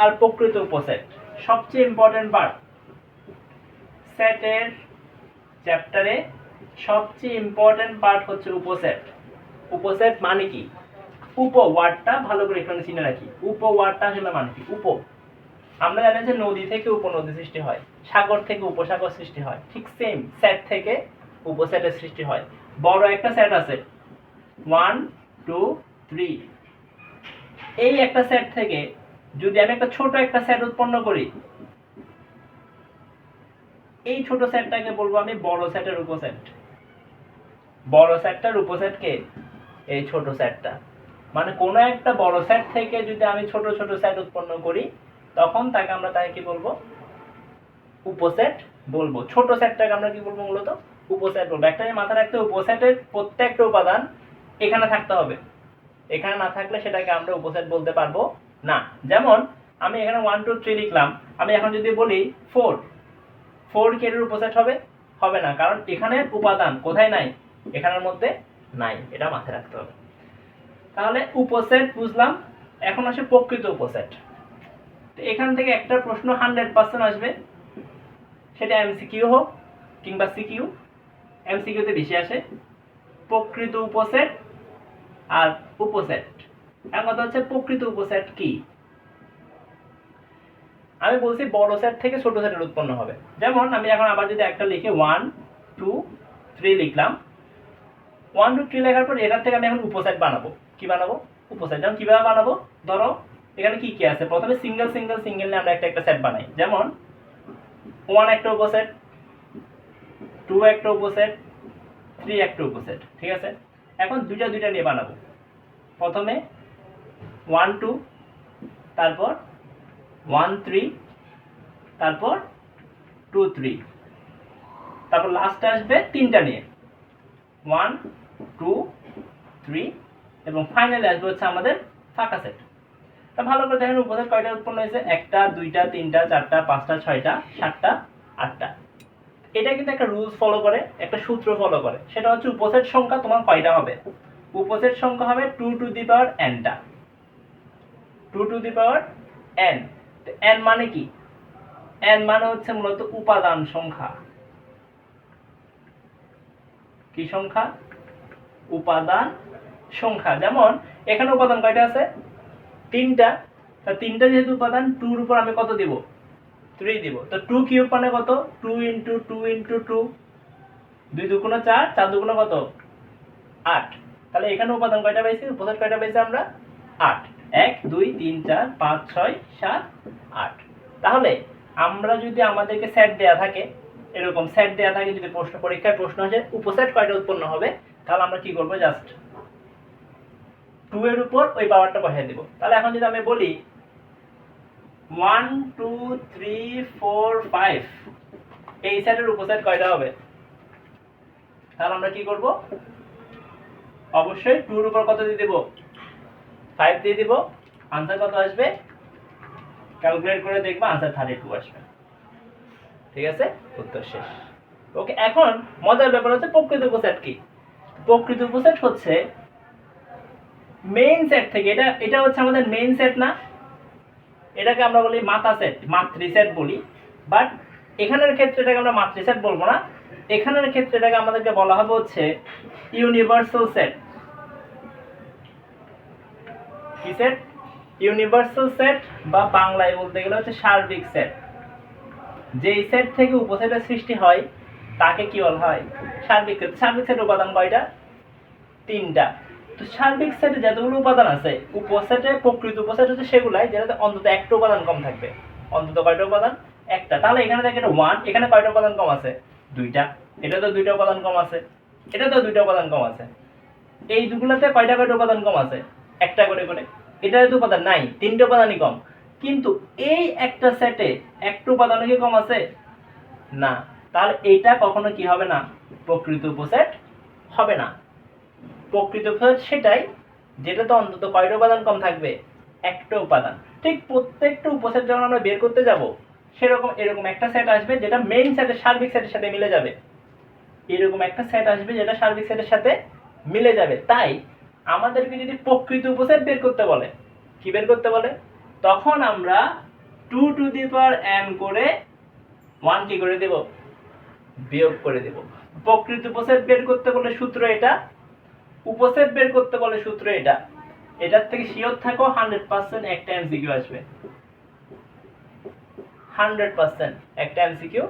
আর প্রকৃত উপসেট সবচেয়ে ইম্পর্টেন্ট পার্ট। সেটের চ্যাপ্টারে সবচেয়ে ইম্পর্টেন্ট পার্ট হচ্ছে উপসেট। উপসেট মানে কি? উপ ওয়ার্ডটা ভালো করে এখানে চিনে রাখি। উপ ওয়ার্ডটা আসলে মানে কি? উপ, আমরা জানি যে নদী থেকে উপনদী সৃষ্টি হয়, সাগর থেকে উপসাগর সৃষ্টি হয়, ঠিক সেম সেট থেকে উপসেটের সৃষ্টি হয়। বড় একটা সেট আছে 1 2 3, এই একটা সেট থেকে যদি আমি একটা ছোট একটা সেট উৎপন্ন করি, এই ছোট সেটটাকে বলবো আমি বড় সেটের উপসেট। বড় সেটটার উপসেটকে এই ছোট সেটটা, মানে কোন একটা বড় সেট থেকে যদি আমি ছোট ছোট সেট উৎপন্ন করি তখন তাকে আমরা কি বলবো? উপসেট বলবো। ছোট সেটটাকে আমরা কি বলবো? মূলত উপসেট বলবো। একটা মাথায় রাখতে, উপসেটের প্রত্যেকটা উপাদান এখানে থাকতে হবে, এখানে না থাকলে সেটাকে আমরা উপসেট বলতে পারবো না। যেমন আমি এখানে 1 2 3 লিখলাম, আমি এখন যদি বলি 4, 4 কি এর উপসেট হবে? হবে না, কারণ এখানে উপাদান কোথায় নাই? এখানের মধ্যে নাই, এটা মাথায় রাখতে হবে। তাহলে উপসেট বুঝলাম। এখন আসে প্রকৃত উপসেট। তো এখান থেকে একটা প্রশ্ন 100% আসবে, সেটা এমসিকিউ হোক কিংবা সিকিউ। এমসিকিউতে বেশি আসে প্রকৃত উপসেট আর উপসেট। এখন কথা হচ্ছে প্রকৃত উপসেট কি? আমি বলছি বড় সেট থেকে ছোট সেটের উৎপন্ন হবে। যেমন আমি এখন আবার যদি একটা লিখি 1 2 3 লিখলাম, 1 2 3 লেখার পর এটার থেকে আমি এখন উপসেট বানাবো। কি বানাবো? উপসেট। যেমন কিভাবে বানাবো? ধরো এখানে কি কি আছে, প্রথমে সিঙ্গেল সিঙ্গেল সিঙ্গেল নিয়ে আমরা একটা একটা সেট বানাই। যেমন 1 একটা উপসেট, 2 একটা উপসেট, 3 একটা উপসেট, ঠিক আছে? এখন দুইটা দুইটা নিয়ে বানাবো। প্রথমে 1 2, তারপর 1 3, তারপর 2 3, তারপর লাস্টে আসবে তিনটা নিয়ে 1 2 3, এবং ফাইনালি আসবে হচ্ছে আমাদের ফাঁকা সেট। তা ভালো করে দেখেন উপসেট কয়টা উৎপন্ন হয়েছে? একটা, দুইটা, তিনটা, চারটা, পাঁচটা, ছয়টা, সাতটা, আটটা। এটা কিন্তু একটা রুলস ফলো করে, একটা সূত্র ফলো করে। সেটা হচ্ছে উপসেট সংখ্যা তোমার কয়টা হবে? উপসেট সংখ্যা হবে 2 টু দি পাওয়ার n টা। 2 to the power n। n মানে কি? n মানে হচ্ছে মূলত উপাদান সংখ্যা। কি সংখ্যা? উপাদান সংখ্যা। যেমন এখানে উপাদান কয়টা আছে? তিনটা। তা তিনটা যেহেতু উপাদান, 2 এর উপর আমি কত দিব? 3 দিব। তো 2 কিউব মানে কত? 2 ইনটু 2 ইনটু 2, 2 দুগুণ 4, 4 দুগুণ কত? 8। তাহলে এখানে উপাদান কয়টা পাইছি? উপসেট কয়টা পাইছি আমরা? 8। 1 2 3 4 5 6 7 8। তাহলে আমরা যদি আমাদেরকে সেট দেয়া থাকে, এরকম সেট দেয়া থাকে, যদি প্রশ্ন পরীক্ষায় প্রশ্ন আসে উপসেট কয়টা উৎপন্ন হবে, তাহলে আমরা কি করব? জাস্ট 2 এর উপর ওই পাওয়ারটা বসায় দেব। তাহলে এখন যদি আমি বলি 1 2 3 4 5, এই সেটের উপসেট কয়টা হবে? তাহলে আমরা কি করব? অবশ্যই 2 এর উপর কত দিয়ে দেব? 5 দিয়ে দেব। आंसर কত আসবে? ক্যালকুলেট করে দেখবা आंसर 32 আসবে। ঠিক আছে? উত্তর শেষ। ওকে, এখন মজার ব্যাপার হচ্ছে প্রকৃত উপসেট কি? প্রকৃত উপসেট হচ্ছে মেইন সেট থেকে, এটা হচ্ছে আমাদের মেইন সেট না, এটাকে আমরা বলি মাতা সেট, মাতৃ সেট বলি। বাট এখানের ক্ষেত্রে এটাকে আমরা মাতৃ সেট বলবো না, এখানের ক্ষেত্রে এটাকে আমাদেরকে বলা হবে হচ্ছে ইউনিভার্সাল সেট। কি সেট? ইউনিভার্সাল সেট, বা বাংলায় বলতে গেলে হচ্ছে সার্বিক সেট। যেই সেট থেকে উপসেটের সৃষ্টি হয় তাকে কি বলা হয়? সার্বিক সেট। সার্বিক সেটের উপাদান কয়টা? তিনটা। তো সার্বিক সেটে যতগুলো উপাদান আছে, উপসেটে প্রকৃত উপসেট হচ্ছে সেগুলাই যেটাতে অন্তত একটা উপাদান কম থাকবে। অন্তত কয়টা উপাদান? একটা। তাহলে এখানে দেখে এটা 1, এখানে কয়টা উপাদান কম আছে? দুইটা। এটা তো দুইটা উপাদান কম আছে, এটা তো দুইটা উপাদান কম আছে। এই দুগুলোতে কয়টা কয়টা উপাদান কম আছে? একটা করে করে। এটাতে তো উপাদান নাই, তিনটা উপাদানই কম। কিন্তু এই একটা সেটে একটা উপাদান কি কম আছে? না। তাহলে এটা কখনো কি হবে না? প্রকৃত উপসেট হবে না। প্রকৃত উপসেট সেটাই যেটাতে অন্তত কয়টা উপাদান কম থাকবে? একটা উপাদান। ঠিক প্রত্যেকটা উপসেট যখন আমরা বের করতে যাব, সেরকম এরকম একটা সেট আসবে যেটা মেইন সেটের সার্বিক সেটের সাথে মিলে যাবে। এরকম একটা সেট আসবে যেটা সার্বিক সেটের সাথে মিলে যাবে। তাই আমাদেরকে যদি প্রকৃত উপসেট বের করতে বলে, কি বের করতে বলে? তখন আমরা 2 টু দি পাওয়ার n করে 1 কি করে দেব, বিয়োগ করে দেব। প্রকৃত উপসেট বের করতে বলে সূত্র এটা, উপসেট বের করতে বলে সূত্র এটা। এটার থেকে শিওর থাকো 100% একটা এমসিকিউ আসবে, 100% একটা এমসিকিউ